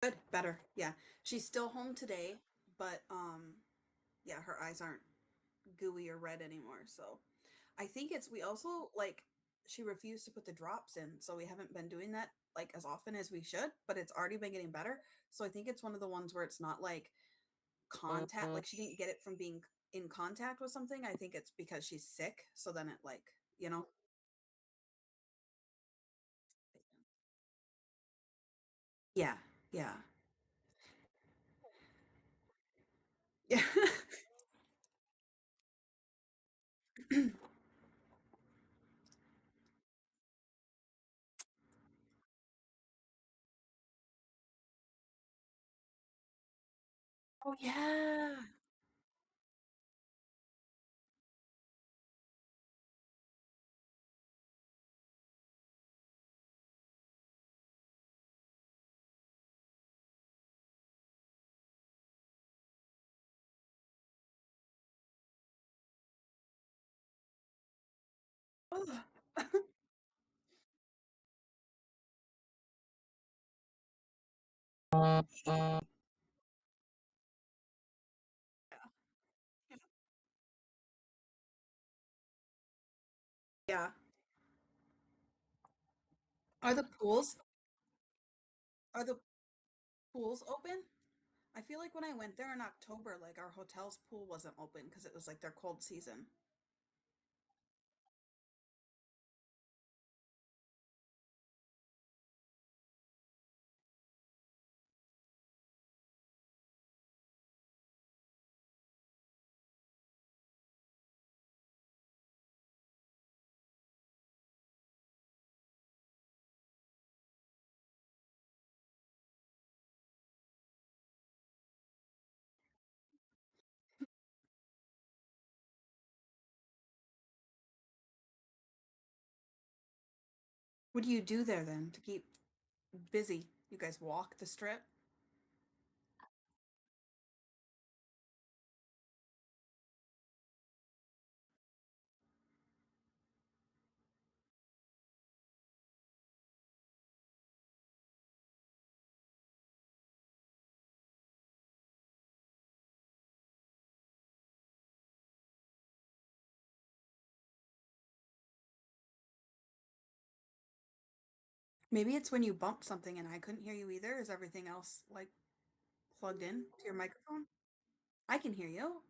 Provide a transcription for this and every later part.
Good, better. Yeah. She's still home today, but yeah, her eyes aren't gooey or red anymore. So I think it's we also like she refused to put the drops in, so we haven't been doing that like as often as we should, but it's already been getting better. So I think it's one of the ones where it's not like contact, like she didn't get it from being in contact with something. I think it's because she's sick, so then it like, you know. Yeah. Yeah. Yeah. Oh yeah. Oh. Yeah. Are the pools are the pools open? I feel like when I went there in October, like our hotel's pool wasn't open because it was like their cold season. What do you do there then to keep busy? You guys walk the strip? Maybe it's when you bumped something and I couldn't hear you either. Is everything else like plugged in to your microphone? I can hear you.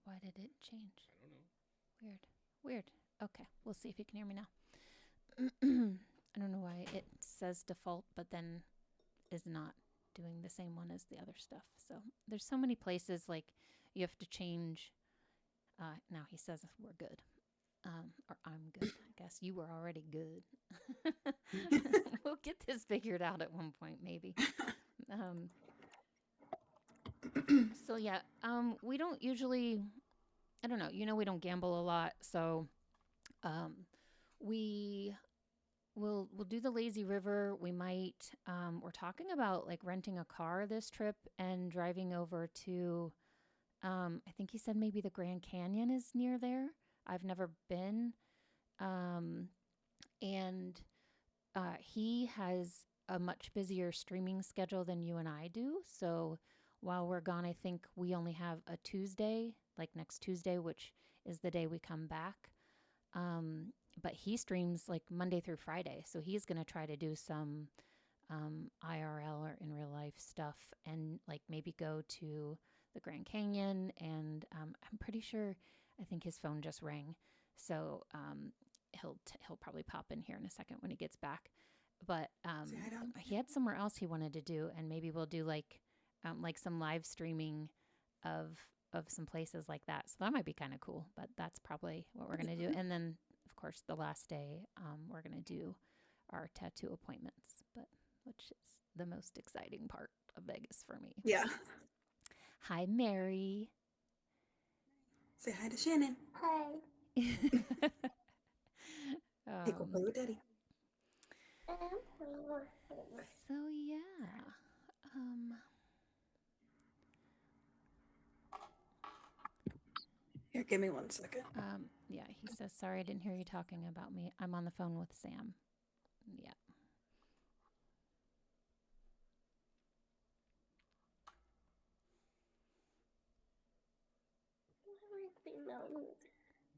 Why did it change? Weird. Weird. Okay, we'll see if you can hear me now. I don't know why it says default, but then is not doing the same one as the other stuff. So there's so many places like you have to change. Now he says we're good, or I'm good. I guess you were already good. We'll get this figured out at one point, maybe. Um, so yeah, we don't usually. I don't know. We don't gamble a lot, so um, we we'll do the lazy river. We might we're talking about like renting a car this trip and driving over to I think he said maybe the Grand Canyon is near there. I've never been. Um and he has a much busier streaming schedule than you and I do. So while we're gone, I think we only have a Tuesday, like next Tuesday, which is the day we come back. Um, but he streams like Monday through Friday. So he's going to try to do some IRL or in real life stuff and like maybe go to the Grand Canyon. And I'm pretty sure, I think his phone just rang. So he'll probably pop in here in a second when he gets back. But See, I don't. he had somewhere else he wanted to do, and maybe we'll do like some live streaming of of some places like that. So that might be kind of cool, but that's probably what we're going to do. And then, of course, the last day, we're going to do our tattoo appointments, but which is the most exciting part of Vegas for me. Yeah. Hi, Mary. Say hi to Shannon. Hi. Hey, go play with Daddy. So yeah. Here, give me 1 second. Yeah, he says, sorry, I didn't hear you talking about me. I'm on the phone with Sam. Yeah.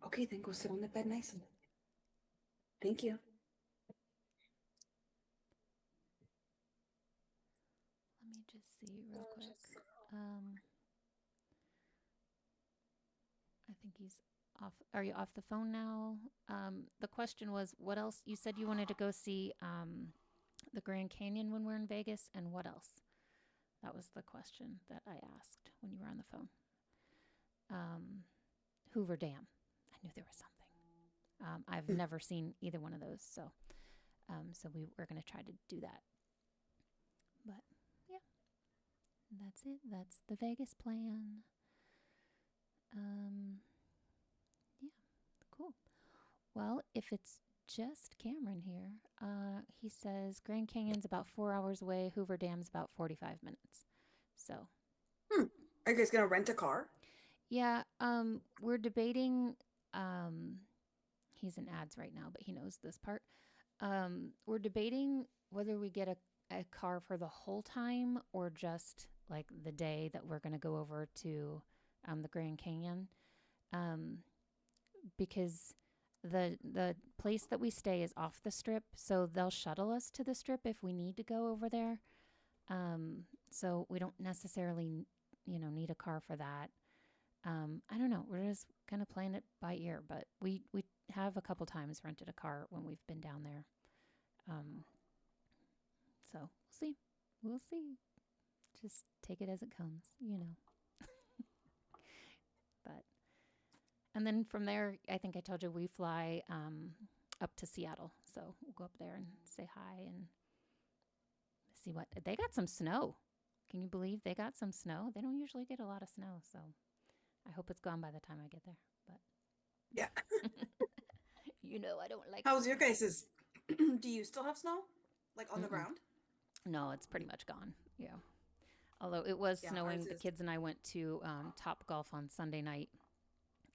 Okay, then go sit on the bed nicely. Thank you. Let me just see real quick. I think he's off. Are you off the phone now? The question was, what else? You said you wanted to go see the Grand Canyon when we're in Vegas, and what else? That was the question that I asked when you were on the phone. Hoover Dam. I knew there was something. I've never seen either one of those, so we're going to try to do that. But yeah, that's it. That's the Vegas plan. Yeah, cool. Well, if it's just Cameron here, he says Grand Canyon's about 4 hours away. Hoover Dam's about 45 minutes. So. Are you guys gonna rent a car? Yeah. We're debating. He's in ads right now, but he knows this part. We're debating whether we get a car for the whole time or just like the day that we're going to go over to the Grand Canyon. Because the place that we stay is off the strip, so they'll shuttle us to the strip if we need to go over there. So we don't necessarily, need a car for that. I don't know. We're just kind of playing it by ear, but we have a couple times rented a car when we've been down there. So we'll see. Just take it as it comes, But, and then from there, I think I told you we fly up to Seattle. So we'll go up there and say hi and see what they got. Some snow. Can you believe they got some snow? They don't usually get a lot of snow, so I hope it's gone by the time I get there. But yeah, I don't like. How's your guys's? Do you still have snow, like on the ground? No, it's pretty much gone. Yeah. Although it was snowing, the kids and I went to Top Golf on Sunday night,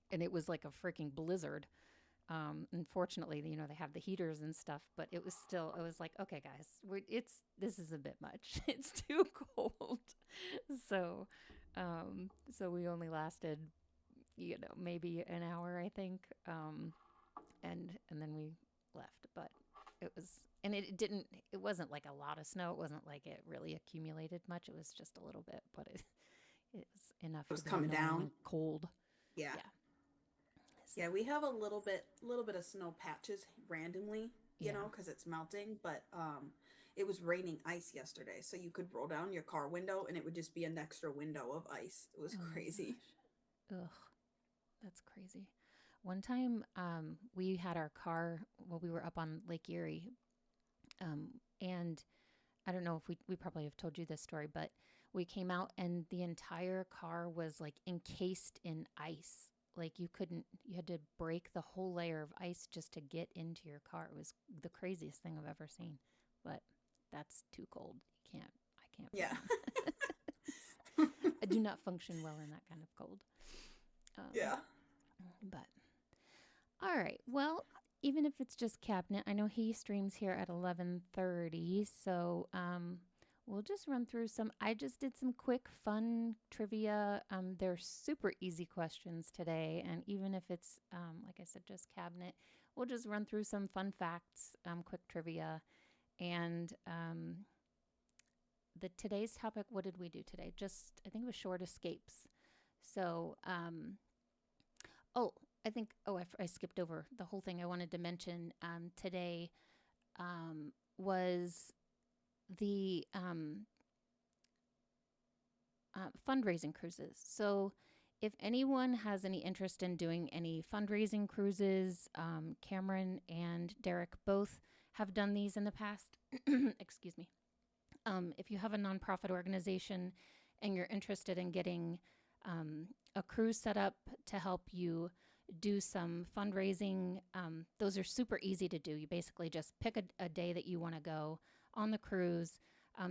and it was like a freaking blizzard. Unfortunately, they have the heaters and stuff, but it was like, okay, guys, this is a bit much. It's too cold. So we only lasted, maybe an hour, I think. And then we left, but it wasn't like a lot of snow. It wasn't like it really accumulated much. It was just a little bit, but it was enough. It was coming down. Cold. Yeah. Yeah, we have a little bit of snow patches randomly, because it's melting. But it was raining ice yesterday, so you could roll down your car window and it would just be an extra window of ice. It was crazy. Ugh, that's crazy. One time, we had our car. Well, we were up on Lake Erie, and I don't know if we probably have told you this story, but we came out and the entire car was like encased in ice. Like you had to break the whole layer of ice just to get into your car. It was the craziest thing I've ever seen, but that's too cold. I can't. Yeah. I do not function well in that kind of cold. Yeah. But, all right. Well, even if it's just Cabinet, I know he streams here at 11:30, so we'll just run through some. I just did some quick fun trivia. They're super easy questions today, and even if it's, like I said, just Cabinet, we'll just run through some fun facts, quick trivia. And today's topic, what did we do today? I think it was short escapes. So, I skipped over the whole thing I wanted to mention today was the fundraising cruises. So If anyone has any interest in doing any fundraising cruises, Cameron and Derek both have done these in the past. Excuse me. If you have a nonprofit organization and you're interested in getting a cruise set up to help you do some fundraising, those are super easy to do. You basically just pick a day that you want to go on the cruise.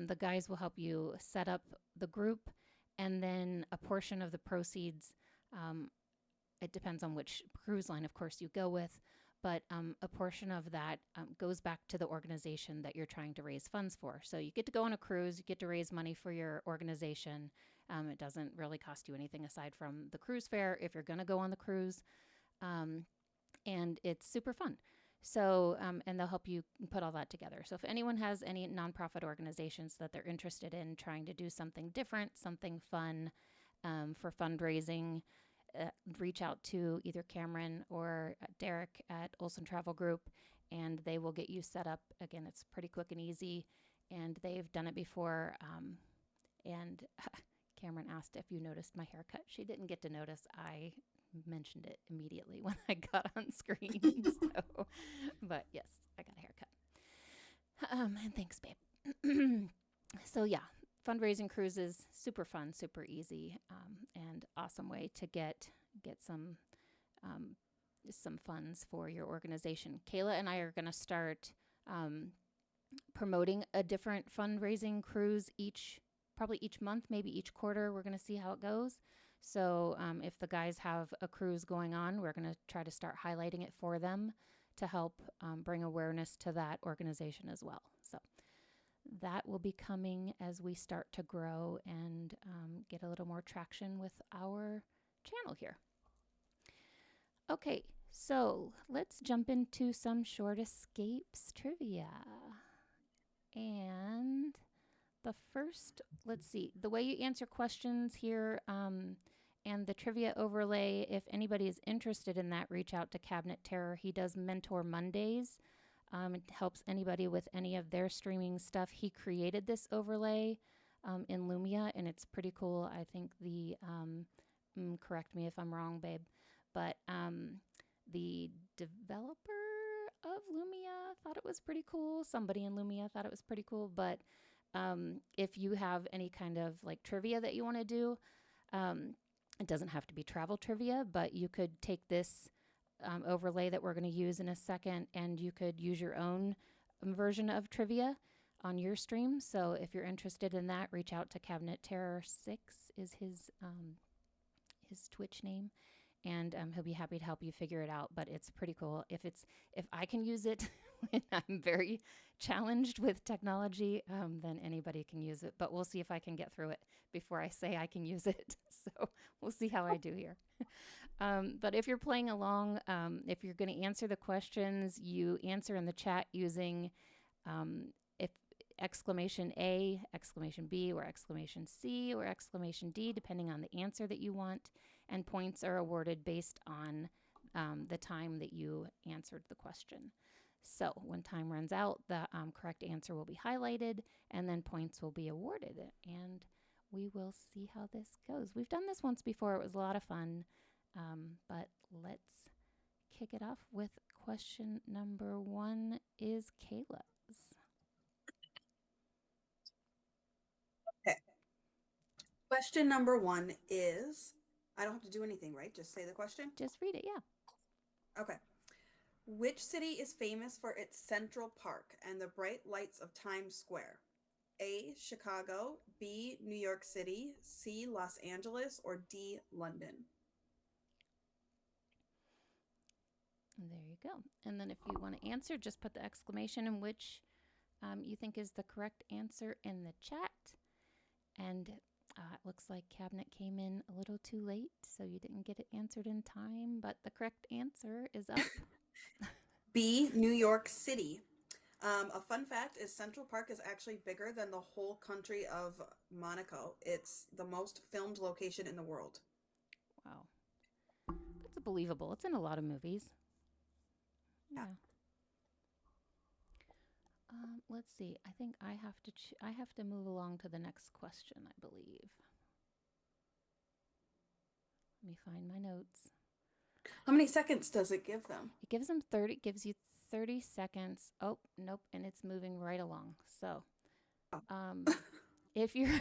The guys will help you set up the group, and then a portion of the proceeds, um, it depends on which cruise line, of course, you go with, but a portion of that goes back to the organization that you're trying to raise funds for. So you get to go on a cruise, you get to raise money for your organization. It doesn't really cost you anything aside from the cruise fare if you're going to go on the cruise. And it's super fun. So, and they'll help you put all that together. So if anyone has any nonprofit organizations that they're interested in trying to do something different, something fun for fundraising, reach out to either Cameron or Derek at Olson Travel Group, and they will get you set up. Again, it's pretty quick and easy, and they've done it before. And Cameron asked if you noticed my haircut. She didn't get to notice. I mentioned it immediately when I got on screen. So, but yes, I got a haircut. And thanks, babe. So yeah, fundraising cruises, super fun, super easy, and awesome way to get um, some funds for your organization. Kayla and I are going to start promoting a different fundraising cruise probably each month, maybe each quarter. We're going to see how it goes. So if the guys have a cruise going on, we're going to try to start highlighting it for them to help bring awareness to that organization as well. So that will be coming as we start to grow and get a little more traction with our channel here. Okay, so let's jump into some short escapes trivia. And the first, let's see, the way you answer questions here and the trivia overlay, if anybody is interested in that, reach out to Cabinet Terror. He does Mentor Mondays. It helps anybody with any of their streaming stuff. He created this overlay in Lumia, and it's pretty cool. I think correct me if I'm wrong, babe, but the developer of Lumia thought it was pretty cool. Somebody in Lumia thought it was pretty cool, but if you have any kind of like trivia that you want to do, it doesn't have to be travel trivia, but you could take this overlay that we're going to use in a second, and you could use your own version of trivia on your stream. So if you're interested in that, reach out to Cabinet Terror 6 is his Twitch name, and he'll be happy to help you figure it out. But it's pretty cool. If I can use it when I'm very challenged with technology, then anybody can use it. But we'll see if I can get through it before I say I can use it. So we'll see how I do here. But if you're playing along, if you're going to answer the questions, you answer in the chat using if exclamation A, exclamation B, or exclamation C, or exclamation D, depending on the answer that you want. And points are awarded based on the time that you answered the question. So when time runs out, the correct answer will be highlighted, and then points will be awarded. And we will see how this goes. We've done this once before. It was a lot of fun. But let's kick it off with question number 1 is Kayla's. Okay. Question number 1 is, I don't have to do anything, right? Just say the question? Just read it, yeah. Okay. Which city is famous for its Central Park and the bright lights of Times Square? A, Chicago, B, New York City, C, Los Angeles, or D, London? There you go. And then if you want to answer, just put the exclamation in which you think is the correct answer in the chat. And it looks like Cabinet came in a little too late, so you didn't get it answered in time, but the correct answer is up. B, New York City. A fun fact is Central Park is actually bigger than the whole country of Monaco. It's the most filmed location in the world. Wow. That's believable. It's in a lot of movies. Yeah. Let's see. I think I have to move along to the next question, I believe. Let me find my notes. How many seconds does it give them? It gives them 30, gives you 30 seconds. Oh, nope, and it's moving right along. So, Oh. um, if you're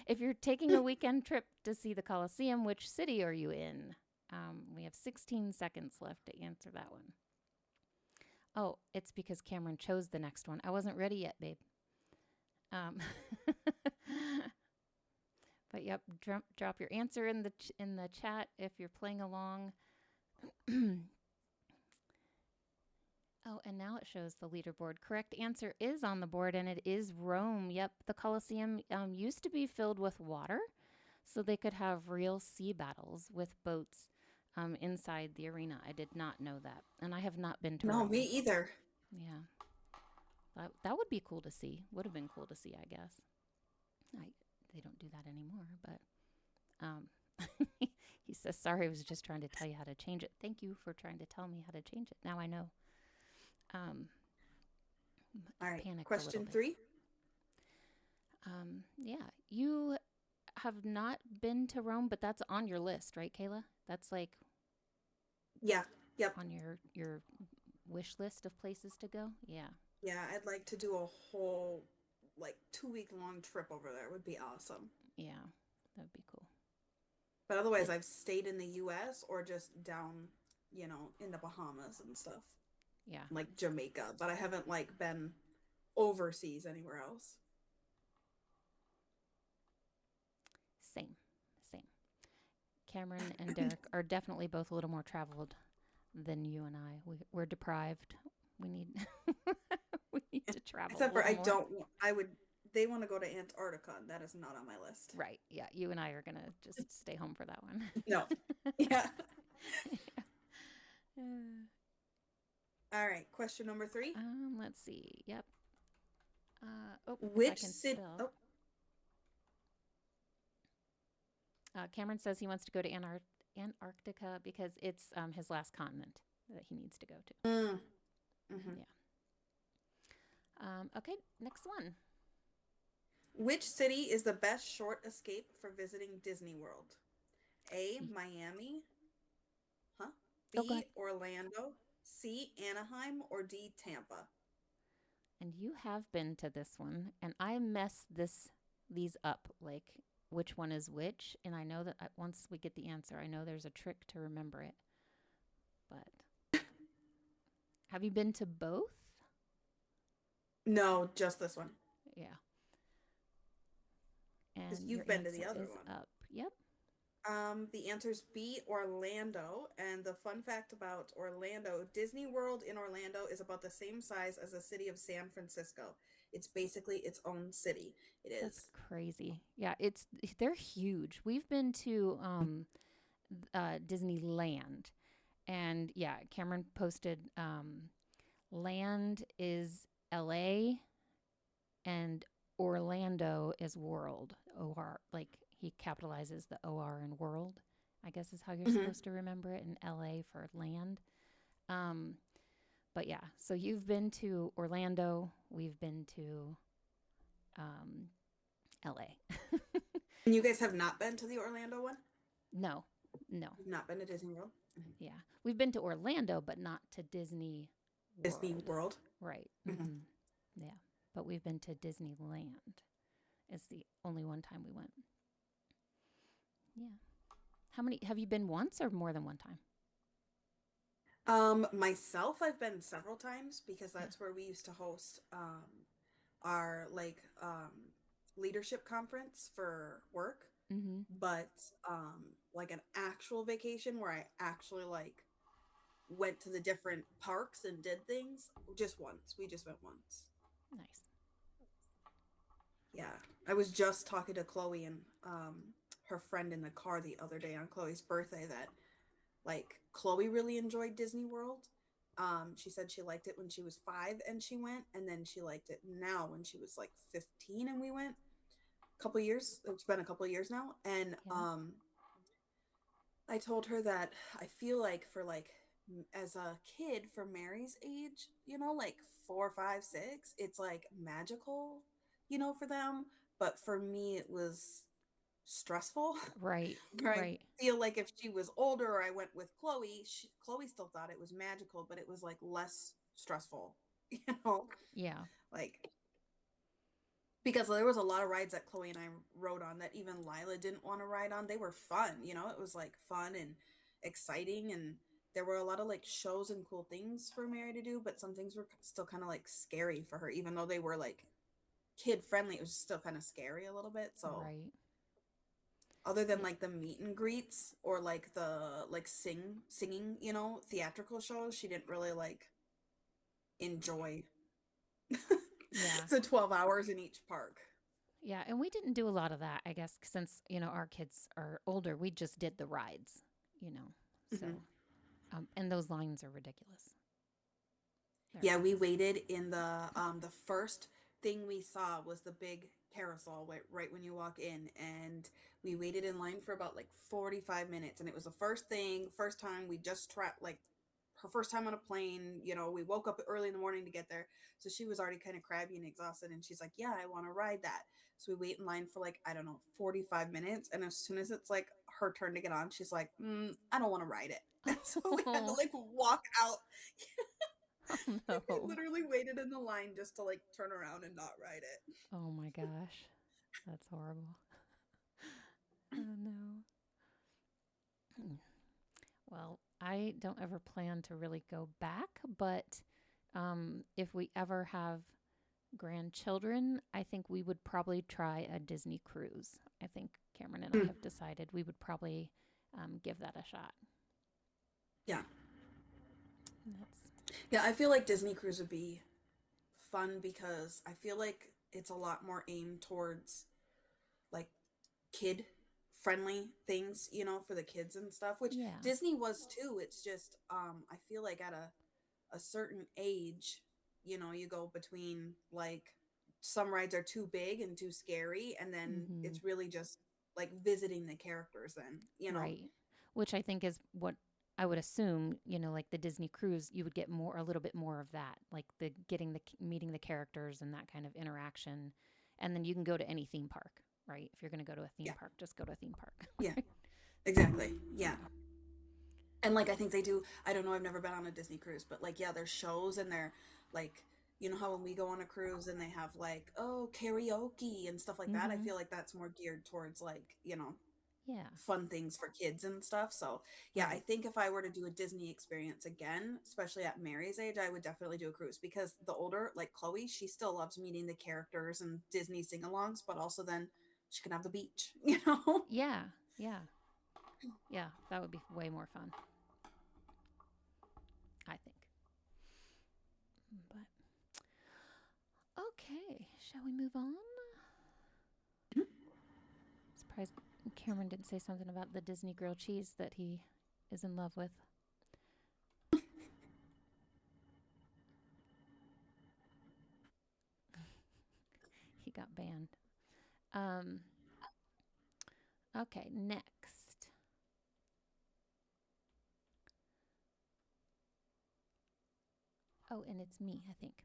if you're taking a weekend trip to see the Colosseum, which city are you in? We have 16 seconds left to answer that one. Oh, it's because Cameron chose the next one. I wasn't ready yet, babe. Um, but yep, drop your answer in the chat if you're playing along. Oh, and now it shows the leaderboard. Correct answer is on the board, and it is Rome. Yep, the Colosseum used to be filled with water, so they could have real sea battles with boats inside the arena. I did not know that, and I have not been to No, me Rome. either. Yeah, that would be cool to see. Would have been cool to see, I guess. I They don't do that anymore, but um, he says sorry. I was just trying to tell you how to change it. Thank you for trying to tell me how to change it. Now I know. Um, All right. Panicked a little Question bit. 3. Yeah, you have not been to Rome, but that's on your list, right, Kayla? That's like Yeah. Yep. on your wish list of places to go. Yeah, Yeah, I'd like to do a whole like 2 week long trip over there. Would be awesome. yeah, that'd be cool. But otherwise, It, I've stayed in the U.S. or just down, in the Bahamas and stuff, yeah, like Jamaica. But I haven't like been overseas anywhere else. same, same. Cameron and Derek are definitely both a little more traveled than you and I. We're deprived. We need we need to travel a Except for little I more. don't. I would. They want to go to Antarctica, and that is not on my list. Right. Yeah, you and I are gonna just stay home for that one. No. Yeah. Yeah. All right. Question number 3. Let's see. Yep. Oh, if I Which can city? spell. Oh, Cameron says he wants to go to Antarctica because it's his last continent that he needs to go to. mm, hmm. Yeah. Okay, next one. Which city is the best short escape for visiting Disney World? A. Miami. Huh? Oh, go ahead. B. Orlando. C. Anaheim. Or D. Tampa. And you have been to this one, and I mess these up, like which one is which. And I know that once we get the answer, I know there's a trick to remember it. But have you been to both? No, just this one. Yeah. Because And your you've been to the answer other is one. up. Yep. The answer is B, Orlando. And the fun fact about Orlando, Disney World in Orlando is about the same size as the city of San Francisco. It's basically its own city. It That's is. crazy. Yeah, they're huge. We've been to Disneyland, and yeah, Cameron posted land is LA and Orlando is world. OR, like he capitalizes the OR in world, I guess is how you're Mm-hmm. supposed to remember it, and LA for land. Um, but yeah, so you've been to Orlando, we've been to um, LA. And you guys have not been to the Orlando one? No, no. You've not been to Disney World? Mhm. Yeah. We've been to Orlando, but not to Disney Disney World. World? Right. Mm-hmm. Yeah. But we've been to Disneyland. It's the only one time we went. Yeah. How many have you been once or more than one time? Myself, I've been several times because Yeah. that's where we used to host our leadership conference for work. Mm-hmm. But like an actual vacation where I actually like went to the different parks and did things, just once. We just went once. Nice. Yeah. I was just talking to Chloe and her friend in the car the other day on Chloe's birthday that like Chloe really enjoyed Disney World. She said she liked it when she was 5 and she went, and then she liked it now when she was like 15 and we went. Couple years. It's been a couple years now, and Yeah. I told her that I feel like for like as a kid for Mary's age, like 4, 5, 6, it's like magical, for them. But for me, it was stressful. Right. Where I Right. feel like if she was older or I went with Chloe, Chloe still thought it was magical, but it was like less stressful, you know, Yeah. like because there was a lot of rides that Chloe and I rode on that even Lila didn't want to ride on. They were fun, you know, it was like fun and exciting, and there were a lot of like shows and cool things for Mary to do, but some things were still kind of like scary for her, even though they were like kid friendly. It was still kind of scary a little bit. So Right. other than Yeah. like the meet and greets or like the like singing, you know, theatrical shows, she didn't really like enjoy Yeah. the 12 hours in each park. Yeah. And we didn't do a lot of that, I guess, since, our kids are older. We just did the rides, you know. So, Hmm. and those lines are ridiculous. They're Yeah, we ridiculous. waited in the first thing we saw was the big carousel right when you walk in, and we waited in line for about like 45 minutes, and it was the first thing, first time we just tried, like her first time on a plane, you know, we woke up early in the morning to get there. So she was already kind of crabby and exhausted, and she's like, "Yeah, I want to ride that." So we wait in line for like, I don't know, 45 minutes, and as soon as it's like her turn to get on, she's like, "I don't want to ride it." And so we had to Oh, like walk out. oh We no. literally waited in the line just to like turn around and not ride it. Oh my gosh. That's horrible. Oh no. Well, I don't ever plan to really go back, but if we ever have grandchildren, I think we would probably try a Disney cruise. I think Cameron and I Mm. have decided we would probably give that a shot. Yeah. That's Yeah, I feel like Disney Cruise would be fun because I feel like it's a lot more aimed towards like kid friendly things, you know, for the kids and stuff, which yeah. Disney was too. It's just I feel like at a certain age, you know, you go between like some rides are too big and too scary, and then Mm-hmm. it's really just like visiting the characters then, you know. Right. Which I think is what I would assume, like the Disney cruise, you would get more, a little bit more of that, like the getting the meeting the characters and that kind of interaction. And then you can go to any theme park, right? If you're going to go to a theme Yeah. park, just go to a theme park. Yeah. Exactly. Yeah. Yeah. And like I think they do, I don't know, I've never been on a Disney cruise, but like yeah, there's shows and they're like, you know how when we go on a cruise and they have like, oh, karaoke and stuff like that. I Mm-hmm. feel like that's more geared towards like, you know, Yeah. fun things for kids and stuff. So yeah, I Right. think if I were to do a Disney experience again, especially at Mary's age, I would definitely do a cruise because the older, like Chloe, she still loves meeting the characters and Disney sing-alongs, but also then she can have the beach, you know? Yeah. Yeah. Yeah. That would be way more fun, I think. But okay. Shall we move on? Surprised Cameron didn't say something about the Disney grilled cheese that he is in love with. He got banned. Um, okay, next. Oh, and it's me, I think.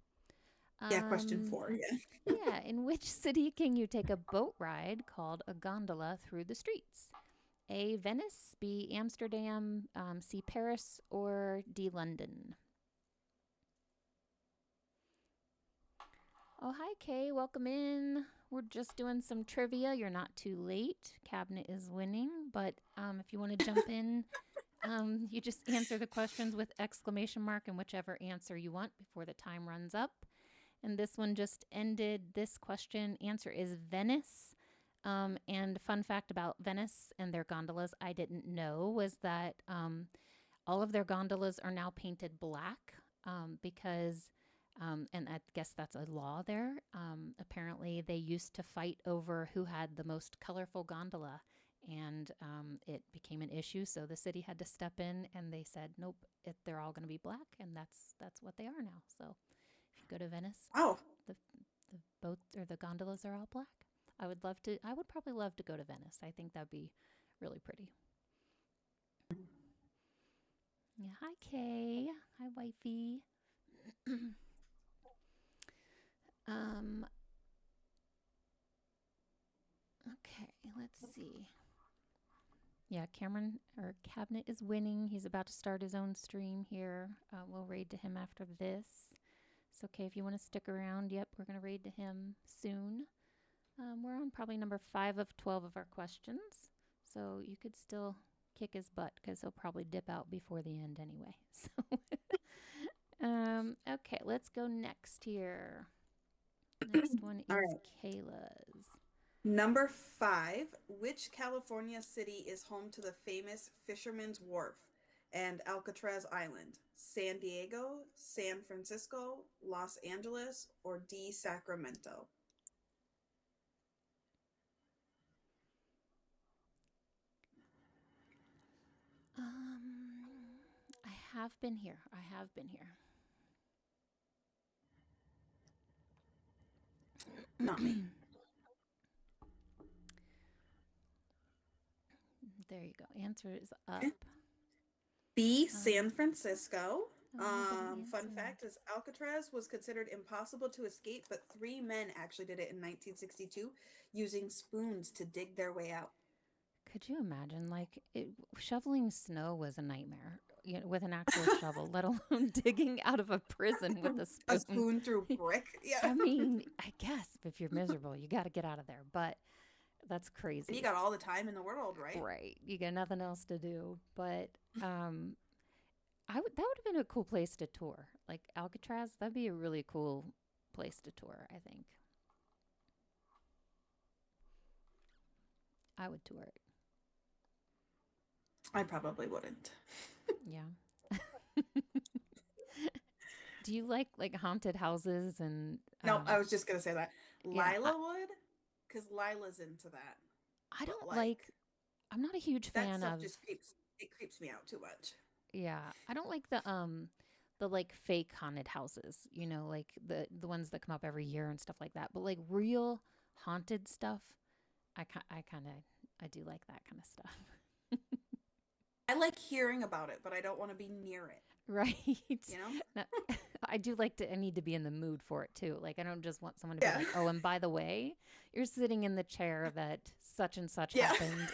Yeah, question Um, 4. Yeah. yeah, in which city can you take a boat ride called a gondola through the streets? A, Venice, B, Amsterdam, C, Paris, or D, London? Oh, hi, Kay. Welcome in. We're just doing some trivia. You're not too late. Cabinet is winning. But if you want to jump in, you just answer the questions with exclamation mark and whichever answer you want before the time runs up. And this one just ended. This question answer is Venice. And fun fact about Venice and their gondolas, I didn't know, was that all of their gondolas are now painted black because, and I guess that's a law there. Apparently, they used to fight over who had the most colorful gondola, and it became an issue. So the city had to step in, and they said, "Nope, they're all going to be black," and that's what they are now. So if you go to Venice, Oh, the the boats or the gondolas are all black. I would love to. I would probably love to go to Venice. I think that'd be really pretty. Yeah. Hi, Kay. Hi, wifey. um. Okay. Let's see. Yeah, Cameron or Cabinet is winning. He's about to start his own stream here. We'll raid to him after this. It's okay if you want to stick around. Yep, we're going to raid to him soon. We're on probably number 5 of 12 of our questions. So you could still kick his butt because he'll probably dip out before the end anyway. So, okay, let's go next here. Next one All is right. Kayla's. Number 5, which California city is home to the famous Fisherman's Wharf and Alcatraz Island? San Diego, San Francisco, Los Angeles, or D, Sacramento? I have been here. I have been here. Not me. There you go. Answer is up. Okay. B, Um, San Francisco. Nobody Fun answered. fact is Alcatraz was considered impossible to escape, but 3 men actually did it in 1962 using spoons to dig their way out. Could you imagine? Shoveling snow was a nightmare. You know, with an actual shovel, let alone digging out of a prison with a A spoon. spoon through brick. Yeah. I mean, I guess if you're miserable, you got to get out of there. But that's And you crazy, got all the time in the world, right? right? You got nothing else to do. But that would have been a cool place to tour. Like Alcatraz, that'd be a really cool place to tour. I think I would tour it. I probably wouldn't. Yeah. Do you like haunted houses and No, I was just gonna say that. yeah, Lila would, because Lila's into that. I But don't like like I'm not a huge that fan stuff of just creeps me out too much. yeah, I don't like the like fake haunted houses, you know, like the ones that come up every year and stuff like that. But like real haunted stuff, I kind of I do like that kind of stuff. I like hearing about it, but I don't want to be near it. Right. You know? Now, I do like to I need to be in the mood for it too. Like I don't just want someone to be Yeah. like, "Oh, and by the way, you're sitting in the chair that such and such Yeah. happened."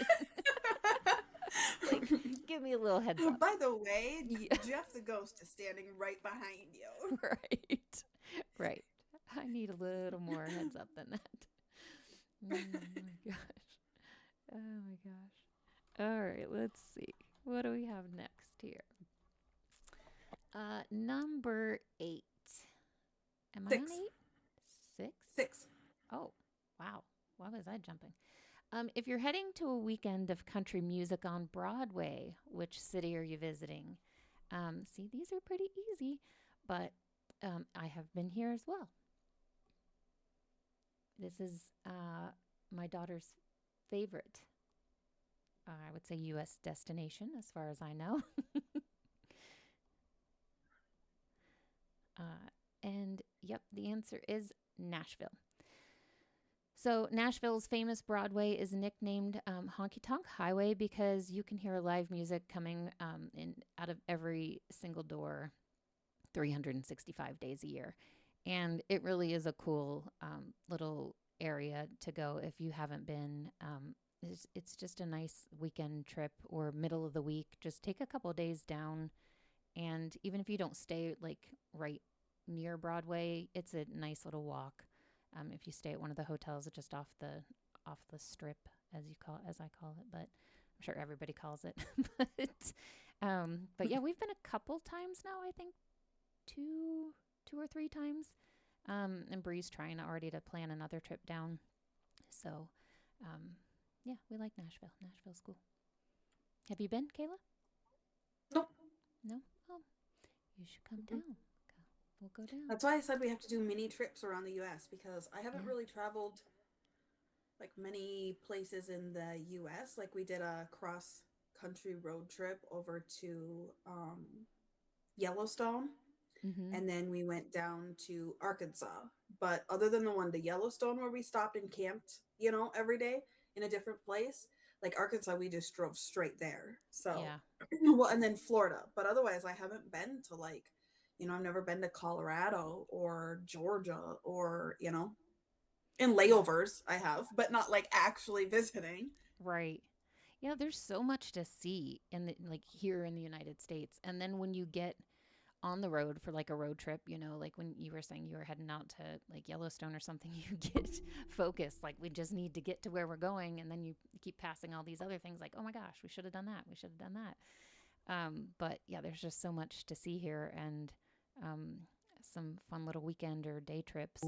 Like give me a little heads up. By the way, Yeah, Jeff the ghost is standing right behind you. right. Right. I need a little more heads up than that. Oh my gosh. Oh my gosh. All right, let's see. What do we have next here? Number 8. Am I on Six. 8? 6? 6. Oh, wow. Why was I jumping? If you're heading to a weekend of country music on Broadway, which city are you visiting? See, these are pretty easy, but I have been here as well. This is my daughter's favorite, I would say, U.S. destination, as far as I know. And yep, the answer is Nashville. So, Nashville's famous Broadway is nicknamed Honky Tonk Highway because you can hear live music coming in out of every single door 365 days a year. And it really is a cool little area to go if you haven't been. It's just a nice weekend trip or middle of the week. Just take a couple of days down. And even if you don't stay like right near Broadway, it's a nice little walk. If you stay at one of the hotels just off the strip, as I call it, but I'm sure everybody calls it. But yeah, we've been a couple times now. I think two or three times. And Bree's trying already to plan another trip down. So, yeah, we like Nashville. Nashville's cool. Have you been, Kayla? Nope. No? Oh, you should come down. We'll go down. That's why I said we have to do mini trips around the US because I haven't Yeah. really traveled like many places in the US. Like we did a cross country road trip over to Yellowstone, Mm-hmm. and then we went down to Arkansas. But other than the one to Yellowstone where we stopped and camped, every day in a different place, like Arkansas, we just drove straight there. So, Yeah. well, and then Florida. But otherwise, I haven't been to I've never been to Colorado or Georgia or, in Yeah. layovers I have, but not like actually visiting. Right. Yeah, there's so much to see in the like here in the United States. And then when you get on the road for like a road trip, you know, like when you were saying you were heading out to like Yellowstone or something, you get focused. Like we just need to get to where we're going. And then you keep passing all these other things like, oh my gosh, we should have done that. We should have done that. But yeah, there's just so much to see here and um, some fun little weekend or day trips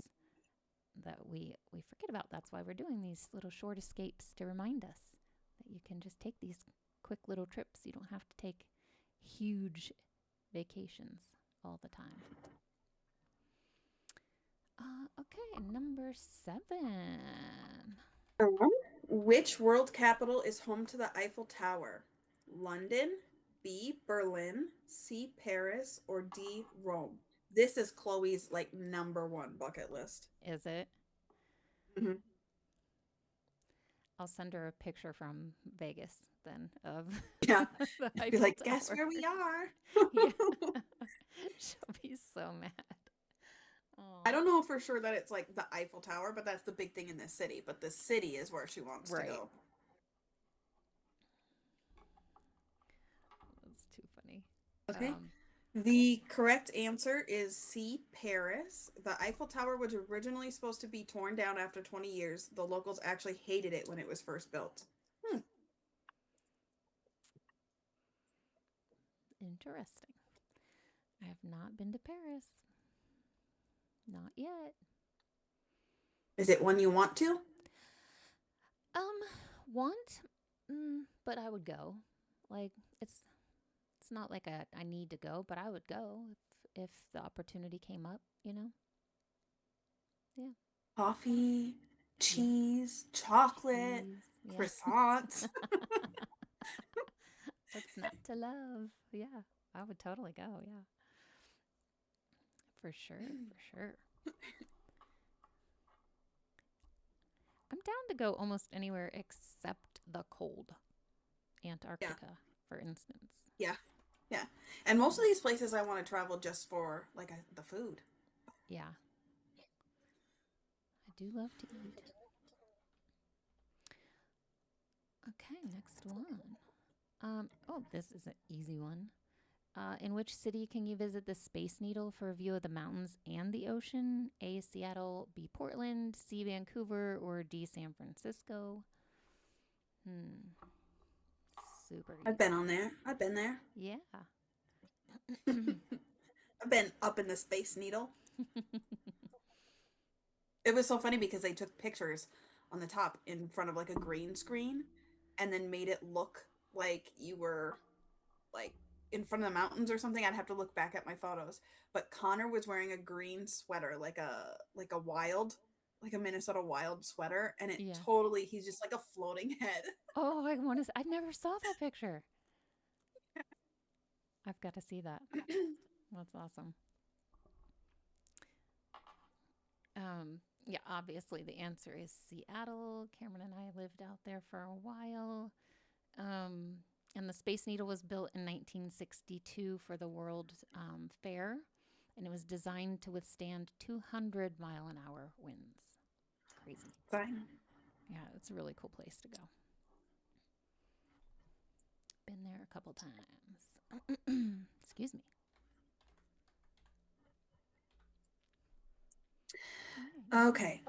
that we forget about. That's why we're doing these little short escapes to remind us that you can just take these quick little trips. You don't have to take huge vacations all the time. Okay, number 7. Which world capital is home to the Eiffel Tower? London, B, Berlin, C, Paris, or D, Rome? This is Chloe's like number one bucket list. Is it? Mhm. I'll send her a picture from Vegas then of Yeah. the Be Eiffel like, guess Tower. where we are? Yeah. She'll be so mad. I Oh, don't know for sure that it's like the Eiffel Tower, but that's the big thing in this city. But the city is where she wants to right. go. That's too funny. Okay. Um, The correct answer is C, Paris. The Eiffel Tower was originally supposed to be torn down after 20 years. The locals actually hated it when it was first built. Hmm. Interesting. I have not been to Paris. Not yet. Is it one you want to? Um, want, but I would go. Like it's not like I need to go, but I would go if the opportunity came up. You know? Yeah. Coffee, Yeah. cheese, chocolate, Cheese. Yeah. croissants. What's not to love? Yeah. I would totally go. Yeah. For sure. For sure. I'm down to go almost anywhere except the cold. Yeah, Antarctica, for instance. yeah, yeah. And most of these places I want to travel just for like the food. Yeah. I do love to eat. Okay, next one. Oh, this is an easy one. In which city can you visit the Space Needle for a view of the mountains and the ocean? A, Seattle, B, Portland, C, Vancouver, or D, San Francisco? Hmm, super I've been easy. on there. I've been there. Yeah. I've been up in the Space Needle. It was so funny because they took pictures on the top in front of like a green screen and then made it look like you were like in front of the mountains or something. I'd have to look back at my photos. But Connor was wearing a green sweater, like a wild, like a Minnesota wild sweater, and it Yeah. totally he's just like a floating head. Oh, I want to. I never saw that picture. I've got to see that. That's awesome. Yeah, obviously the answer is Seattle. Cameron and I lived out there for a while. Um, and the Space Needle was built in 1962 for the World Fair, and it was designed to withstand 200-mile-an-hour winds. It's crazy. Fine. Yeah, it's a really cool place to go. Been there a couple times. Excuse me. Okay.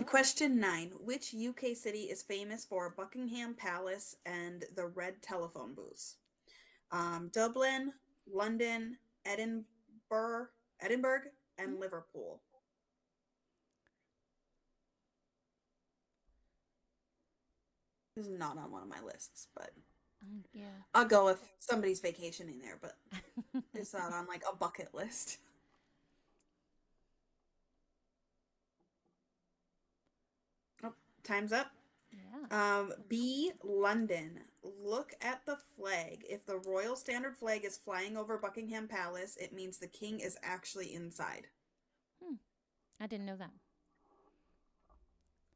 Question 9. Which UK city is famous for Buckingham Palace and the Red Telephone Booths? Dublin, London, Edinburgh, and Liverpool. This is not on one of my lists, but Yeah. I'll go if somebody's vacationing there, but it's not on like a bucket list. Oh, time's up. Yeah. B, London. Look at the flag. If the Royal Standard flag is flying over Buckingham Palace, it means the king is actually inside. Hmm. I didn't know that.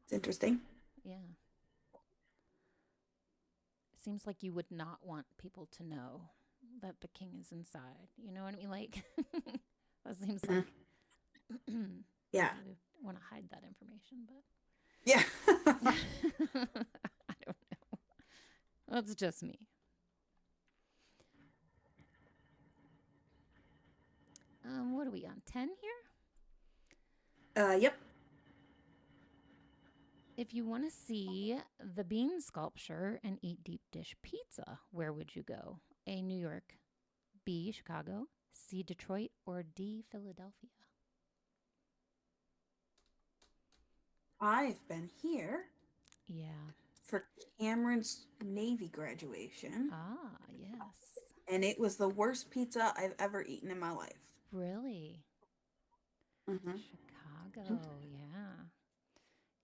It's interesting. Yeah. It seems like you would not want people to know that the king is inside. You know what I mean? Like, that seems Mhm. like you Yeah. would want to hide that information, Yeah. but I don't know. That's just me. What are we on? 10 here? Yep. If you want to see the bean sculpture and eat deep dish pizza, where would you go? A, New York, B, Chicago, C, Detroit, or D, Philadelphia? I've been here Yeah. for Cameron's Navy graduation, Ah, yes. and it was the worst pizza I've ever eaten in my life. Really? Hmm. Chicago, yeah.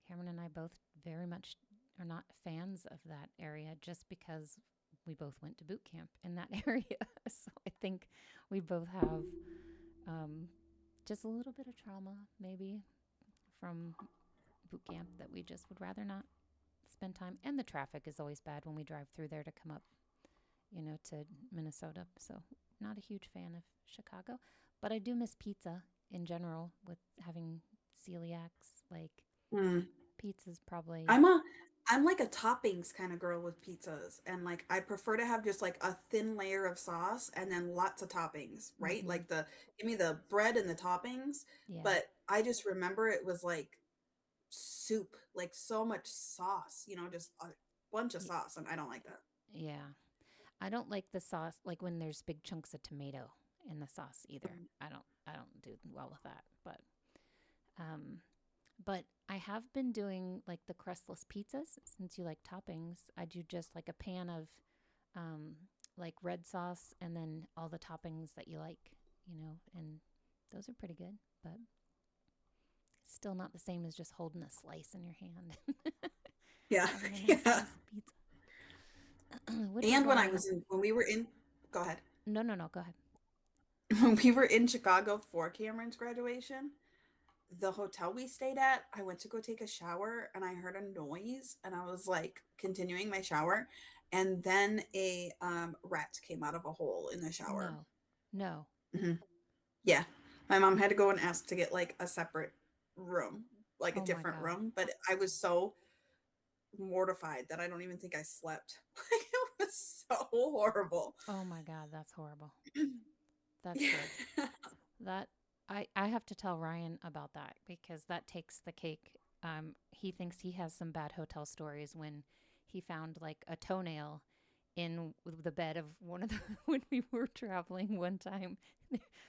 Cameron and I both very much are not fans of that area just because we both went to boot camp in that area. So I think we both have um, just a little bit of trauma, maybe, from boot camp that we just would rather not spend time. And the traffic is always bad when we drive through there to come up, to Minnesota. So not a huge fan of Chicago, but I do miss pizza in general with having celiacs. Like Mm. pizza's probably I'm a I'm like a toppings kind of girl with pizzas, and like I prefer to have just like a thin layer of sauce and then lots of toppings, right? mm-hmm. Like the give me the bread and the toppings, Yeah. but I just remember it was like soup, like so much sauce, just a bunch of Y- sauce, and I don't like that. yeah. I don't like the sauce like when there's big chunks of tomato in the sauce either. I don't do well with that. Um but I have been doing like the crustless pizzas since you like toppings. I do just like a pan of um like red sauce and then all the toppings that you like, and those are pretty good, but still not the same as just holding a slice in your hand. Yeah. Having a nice Yeah. slice of pizza. Which is And why I'm when we were in, go ahead. No, no, no, go ahead. When we were in Chicago for Cameron's graduation, the hotel we stayed at, I went to go take a shower and I heard a noise and I was like continuing my shower. And then a rat came out of a hole in the shower. No. No. Hmm. Yeah. My mom had to go and ask to get like a separate room, like a Oh my different god. room. But I was so mortified that I don't even think I slept. It was so horrible. Oh my god, that's horrible. That's Yeah. good. That I have to tell Ryan about that because that takes the cake. He thinks he has some bad hotel stories when he found like a toenail in the bed of one of the when we were traveling one time.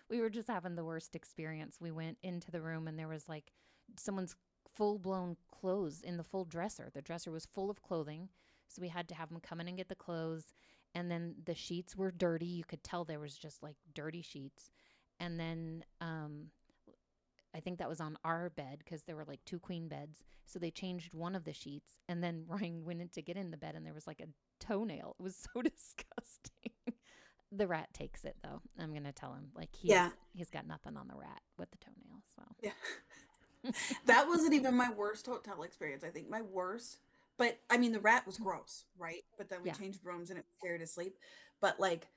We were just having the worst experience. We went into the room and there was like someone's full blown clothes in the full dresser. The dresser was full of clothing, so we had to have them come in and get the clothes. And then the sheets were dirty. You could tell there was just like dirty sheets. And then I think that was on our bed because there were like two queen beds. So they changed one of the sheets, and then Ryan went in to get in the bed, and there was like a toenail. It was so disgusting. The rat takes it though. I'm gonna tell him like Yeah. he's got nothing on the rat with the toenail. So Yeah. That wasn't even my worst hotel experience. I think my worst, but I mean, the rat was gross, right? But then we yeah. changed rooms and it was scary to sleep. But like,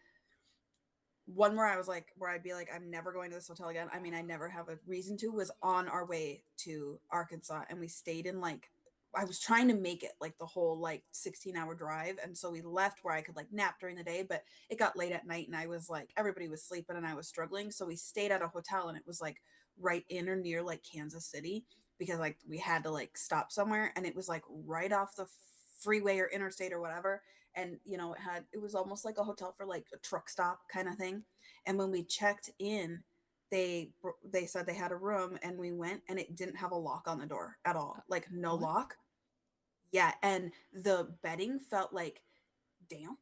one where I was like, where I'd be like, I'm never going to this hotel again. I mean, I never have a reason to, was on our way to Arkansas. And we stayed in like, I was trying to make it like the whole like 16-hour drive. And so we left where I could like nap during the day, but it got late at night and I was like, everybody was sleeping and I was struggling. So we stayed at a hotel and it was like right in or near like Kansas City because like we had to like stop somewhere and it was like right off the freeway or interstate or whatever. And it was almost like a hotel for like a truck stop kind of thing. And when we checked in, they said they had a room and we went and it didn't have a lock on the door at Uh, all, like no what? lock. Yeah, and the bedding felt like damp.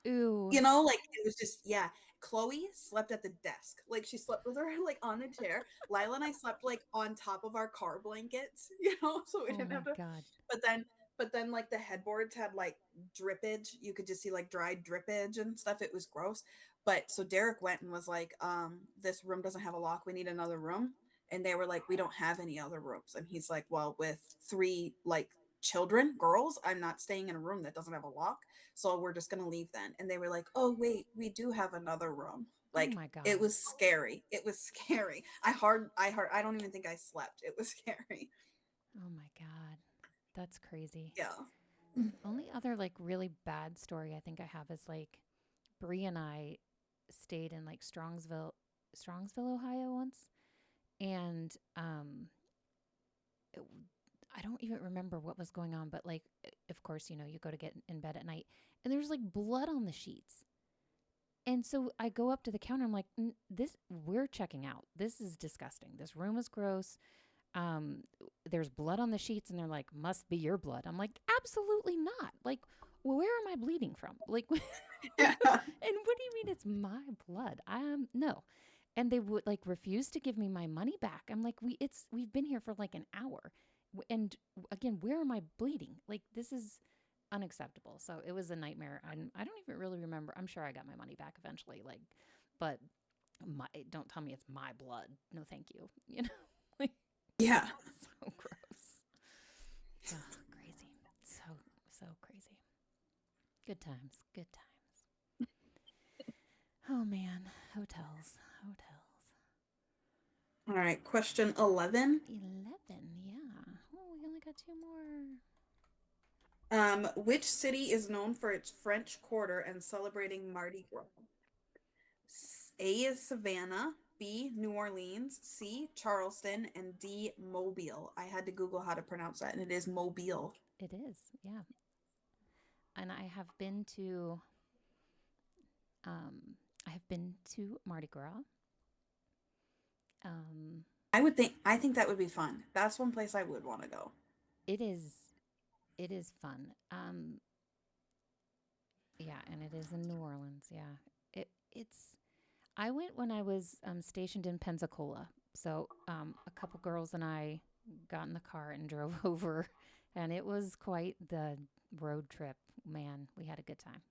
Ew. Like it was just, yeah. Chloe slept at the desk. Like she slept with her like on a chair. Lila and I slept like on top of our car blankets, so we Oh didn't have my to. god. But then like the headboards had like drippage. You could just see like dried drippage and stuff. It was gross. But so Derek went and was like, this room doesn't have a lock. We need another room. And they were like, we don't have any other rooms. And he's like, well, with three like children, girls, I'm not staying in a room that doesn't have a lock, so we're just gonna leave then. And they were like, oh wait, we do have another room. Oh Like my it god. was scary. It was scary. I don't even think I slept. It was scary. Oh my god. That's crazy. Yeah. Only other like really bad story I think I have is like Bree and I stayed in like Strongsville, Ohio once, and it, I don't even remember what was going on, but like, of course, you go to get in bed at night, and there's like blood on the sheets. And so I go up to the counter. I'm like, "This, we're checking out. This is disgusting. This room is gross. Um, there's blood on the sheets." And they're like, "Must be your blood." I'm like, "Absolutely not. Like, where am I bleeding from? Like, and Yeah. what do you mean it's my blood? No." And they would like refuse to give me my money back. I'm like, we've been here for like an hour. And again, where am I bleeding? Like, this is unacceptable. So it was a nightmare. I don't even really remember. I'm sure I got my money back eventually. Like, but don't tell me it's my blood. No, thank you. Like, Yeah. so gross. Oh, crazy. So, so crazy. Good times. Good times. Oh, man. Hotels. Hotels. All right. Question 11. 11. Yeah. Oh, we only got two more. Which city is known for its French Quarter and celebrating Mardi Gras? A is Savannah, B, New Orleans, C, Charleston, and D, Mobile. I had to Google how to pronounce that, and it is Mobile. It is. Yeah. And um, I have been to Mardi Gras. Um, I think that would be fun. That's one place I would want to go. it is, it is fun. Yeah, and it is in New Orleans. Yeah, it's. I went when I was stationed in Pensacola. So a couple girls and I got in the car and drove over, and it was quite the road trip. Man, we had a good time.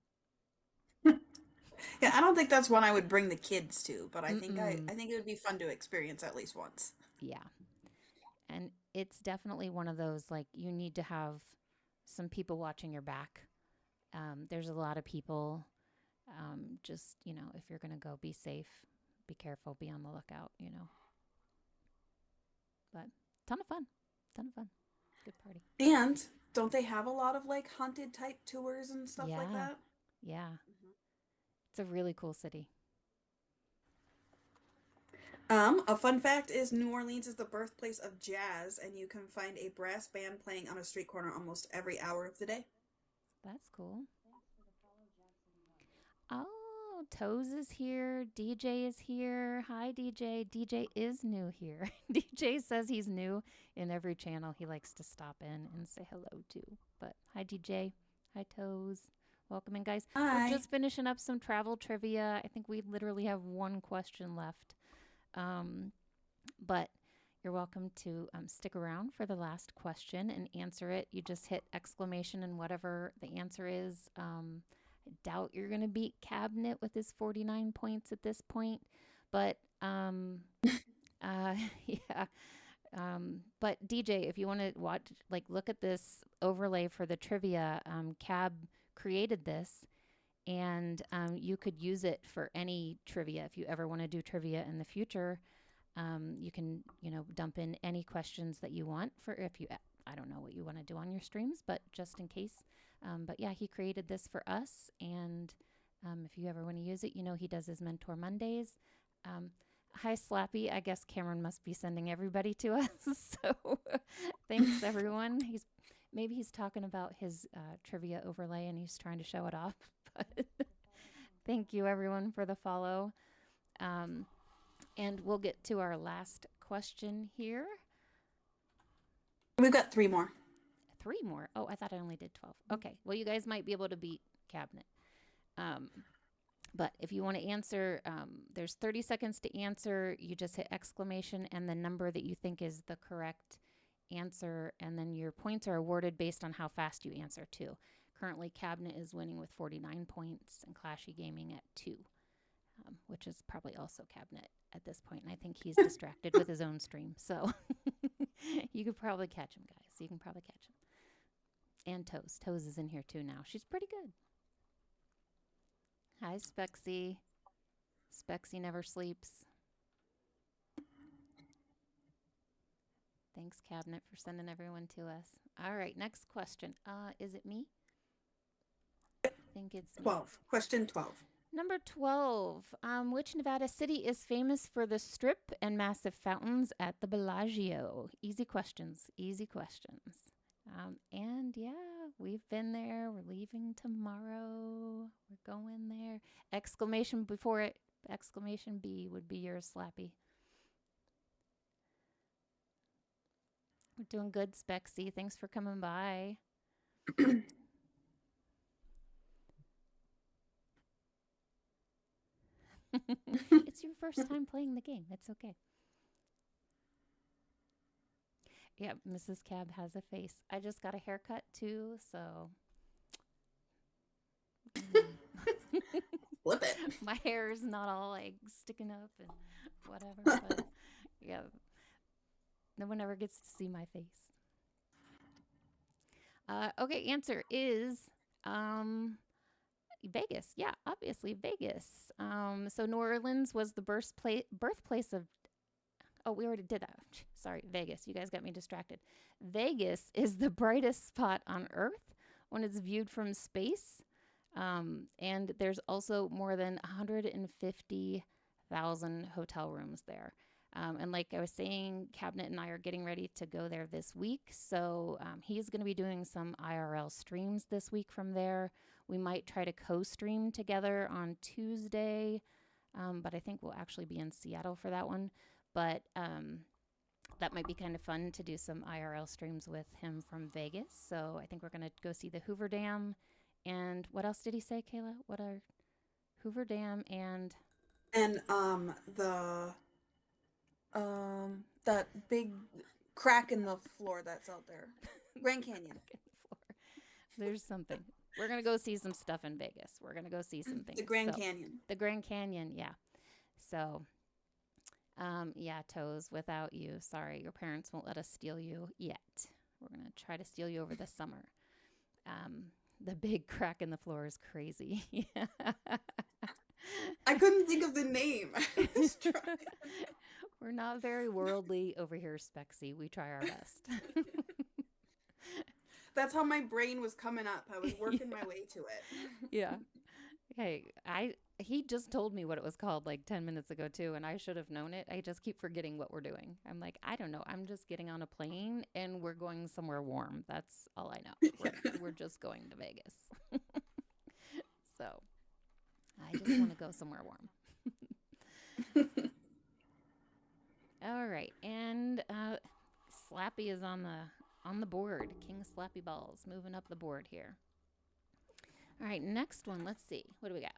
Yeah, I don't think that's one I would bring the kids to, but Mm-mm. I think it would be fun to experience at least once. Yeah, and it's definitely one of those like you need to have some people watching your back. There's a lot of people. Just if you're gonna go, be safe, be careful, be on the lookout. But ton of fun, ton of fun, good party. And don't they have a lot of like haunted type tours and stuff like Yeah, that? yeah, Mhm. it's a really cool city. A fun fact is New Orleans is the birthplace of jazz, and you can find a brass band playing on a street corner almost every hour of the day. That's cool. Oh, Toes is here. DJ is here. Hi, DJ. DJ is new here. DJ says he's new in every channel. He likes to stop in and say hello to. But hi, DJ. Hi, Toes. Welcome in, guys. We're Hi. just finishing up some travel trivia. I think we literally have one question left. Um, but you're welcome to stick around for the last question and answer it. You just hit exclamation and whatever the answer is. I doubt you're going to beat Cabinet with his 49 points at this point, but yeah. But DJ, if you want to watch, like, look at this overlay for the trivia, Cab created this, and you could use it for any trivia if you ever want to do trivia in the future. You can, dump in any questions that you want for if you, I don't know what you want to do on your streams, but just in case. But yeah, he created this for us. And if you ever want to use it, he does his Mentor Mondays. Um, Hi, Slappy. I guess Cameron must be sending everybody to us. So thanks, everyone. Maybe he's talking about his trivia overlay and he's trying to show it off. But thank you, everyone, for the follow. Um, and we'll get to our last question here. We've got three more. Three more. Oh, I thought I only did 12. Okay. Well, you guys might be able to beat Cabinet. Um, but if you want to answer, there's 30 seconds to answer. You just hit exclamation and the number that you think is the correct answer. And then your points are awarded based on how fast you answer, too. Currently, Cabinet is winning with 49 points and Clashy Gaming at 2. Which is probably also Cabinet at this point. And I think he's distracted with his own stream. So you could probably catch him, guys. You can probably catch him. And Toes. Toes is in here too now. She's pretty good. Hi, Spexy. Spexy never sleeps. Thanks, Cabinet, for sending everyone to us. All right, next question. Is it me? I think it's me. 12. Question 12. Number 12. Which Nevada city is famous for the strip and massive fountains at the Bellagio? Easy questions. Easy questions. And yeah, we've been there. We're leaving tomorrow. We're going there. Exclamation before it. Exclamation B would be yours, Slappy. We're doing good, Spexy. Thanks for coming by. It's your first time playing the game. It's okay. Yeah, Mrs. Cab has a face. I just got a haircut too, so Flip it. my hair is not all like sticking up and whatever. But yeah, no one ever gets to see my face. Okay, answer is Vegas. Yeah, obviously Vegas. So New Orleans was the birthplace of. Oh, we already did that. Sorry, Vegas. You guys got me distracted. Vegas is the brightest spot on Earth when it's viewed from space. And there's also more than 150,000 hotel rooms there. And like I was saying, Cabinet and I are getting ready to go there this week. So he's going to be doing some IRL streams this week from there. We might try to co-stream together on Tuesday, but I think we'll actually be in Seattle for that one. But that might be kind of fun to do some IRL streams with him from Vegas. So I think we're going to go see the Hoover Dam. And what else did he say, Kayla? What are Hoover Dam and the that big crack in the floor that's out there. Grand Canyon. There's something. We're going to go see some stuff in Vegas. We're going to go see some things. The Grand Canyon. The Grand Canyon, yeah. So yeah, Toes, without you, sorry, your parents won't let us steal you yet. We're going to try to steal you over the summer. The big crack in the floor is crazy. Yeah. I couldn't think of the name. I was trying. We're not very worldly over here, Spexy. We try our best. That's how my brain was coming up. I was working my way to it. Yeah. Hey, he just told me what it was called like 10 minutes ago too, and I should have known it. I just keep forgetting what we're doing. I'm like, I don't know. I'm just getting on a plane and we're going somewhere warm. That's all I know. We're just going to Vegas. So I just want to go somewhere warm. All right. And Slappy is on the board. King Slappy Balls moving up the board here. All right, next one. Let's see. What do we got?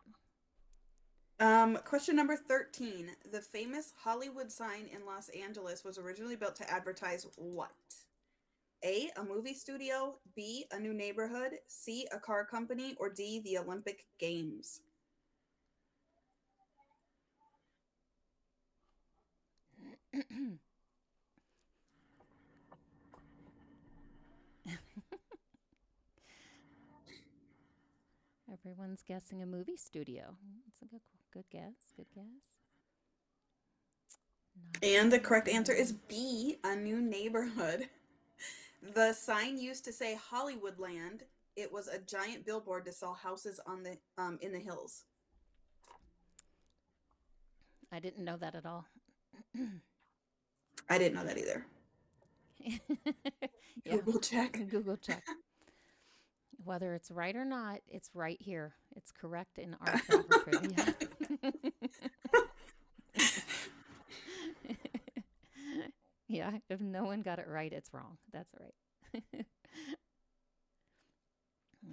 Question number 13. The famous Hollywood sign in Los Angeles was originally built to advertise what? A movie studio, B, a new neighborhood, C, a car company, or D, the Olympic Games? Everyone's guessing a movie studio. It's a good guess. Good guess. And the correct answer is B, a new neighborhood. The sign used to say Hollywoodland. It was a giant billboard to sell houses on the in the hills. I didn't know that at all. I didn't know that either. Yeah. Google check. Google check. Whether it's right or not, it's right here. It's correct in our travel trivia. Yeah, if no one got it right, it's wrong. That's right.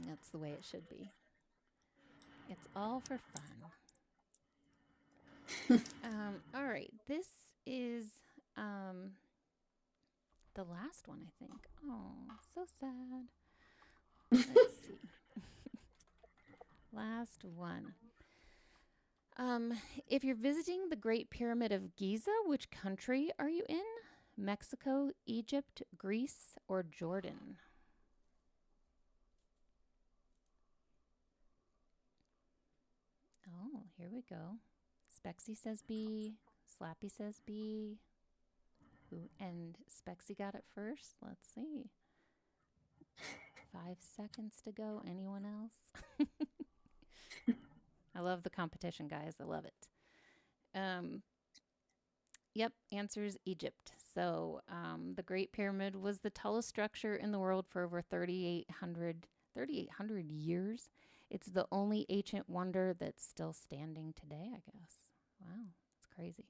That's the way it should be. It's all for fun. All right, this is the last one, I think. Oh, so sad. Let's see. Last one. If you're visiting the Great Pyramid of Giza, which country are you in? Mexico, Egypt, Greece, or Jordan? Oh, here we go. Spexy says B. Slappy says B. And Spexy got it first. Let's see. 5 seconds to go. Anyone else? I love the competition, guys. I love it. Um, yep, answer is Egypt. So the Great Pyramid was the tallest structure in the world for over 3,800 years. It's the only ancient wonder that's still standing today, I guess. Wow, it's crazy.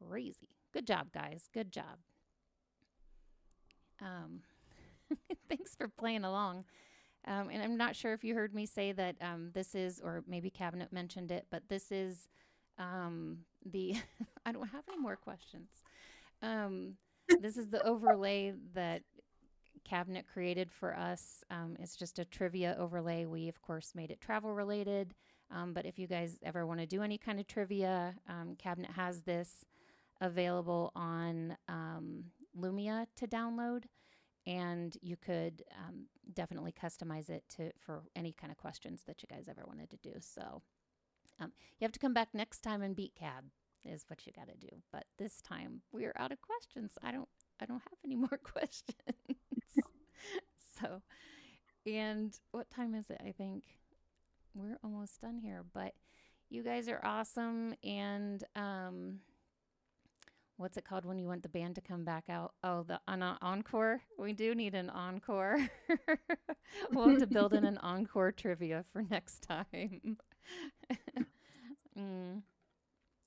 Crazy. Good job, guys. Good job. Um, thanks for playing along. And I'm not sure if you heard me say that this is, or maybe Cabinet mentioned it, but this is the, I don't have any more questions. Um, this is the overlay that Cabinet created for us. It's just a trivia overlay. We, of course, made it travel related. But if you guys ever want to do any kind of trivia, Cabinet has this available on Lumia to download, and you could definitely customize it to for any kind of questions that you guys ever wanted to do. So you have to come back next time and beat Cab is what you got to do. But this time we're out of questions. I don't have any more questions. So, and what time is it? I think we're almost done here. But you guys are awesome, and what's it called when you want the band to come back out? Oh, the encore. We do need an encore. We'll have to build in an encore trivia for next time. mm,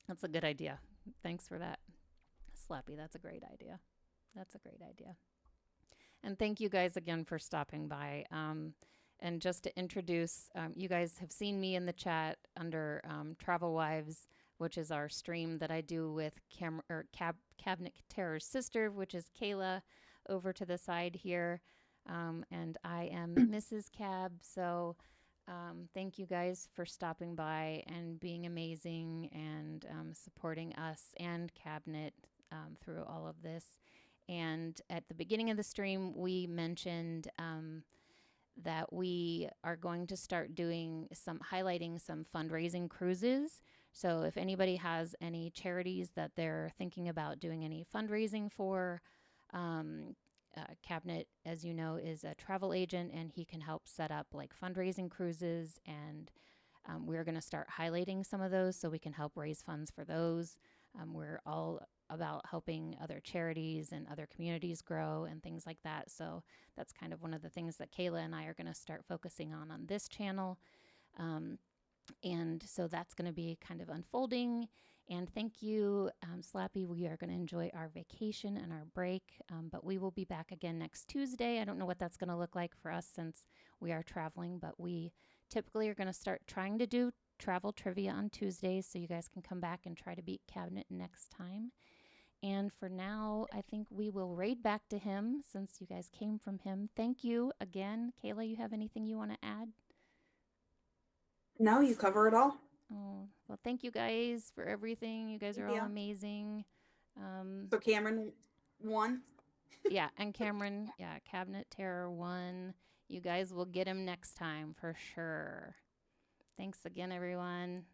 that's a good idea. Thanks for that, Slappy. That's a great idea. That's a great idea. And thank you guys again for stopping by. And just to introduce, you guys have seen me in the chat under Travel Wives, which is our stream that I do with Cabinet Terror's sister, which is Kayla, over to the side here. And I am Mrs. Cab. So thank you guys for stopping by and being amazing and supporting us and Cabinet through all of this. And at the beginning of the stream, we mentioned that we are going to start doing highlighting some fundraising cruises. So if anybody has any charities that they're thinking about doing any fundraising for, Cabinet, as you know, is a travel agent, and he can help set up like fundraising cruises. And we're going to start highlighting some of those so we can help raise funds for those. We're all about helping other charities and other communities grow and things like that. So that's kind of one of the things that Kayla and I are going to start focusing on this channel. And so that's going to be kind of unfolding. And thank you, Slappy. We are going to enjoy our vacation and our break, but we will be back again next Tuesday. I don't know what that's going to look like for us since we are traveling, but we typically are going to start trying to do travel trivia on Tuesdays, so you guys can come back and try to beat Cabinet next time. And for now, I think we will raid back to him since you guys came from him. Thank you again. Kayla, you have anything you want to add? No, you cover it all. Oh, well, thank you guys for everything. You guys are all Yeah. amazing. So Cameron won. Yeah, and Cameron, yeah, Cabinet Terror won. You guys will get him next time for sure. Thanks again, everyone.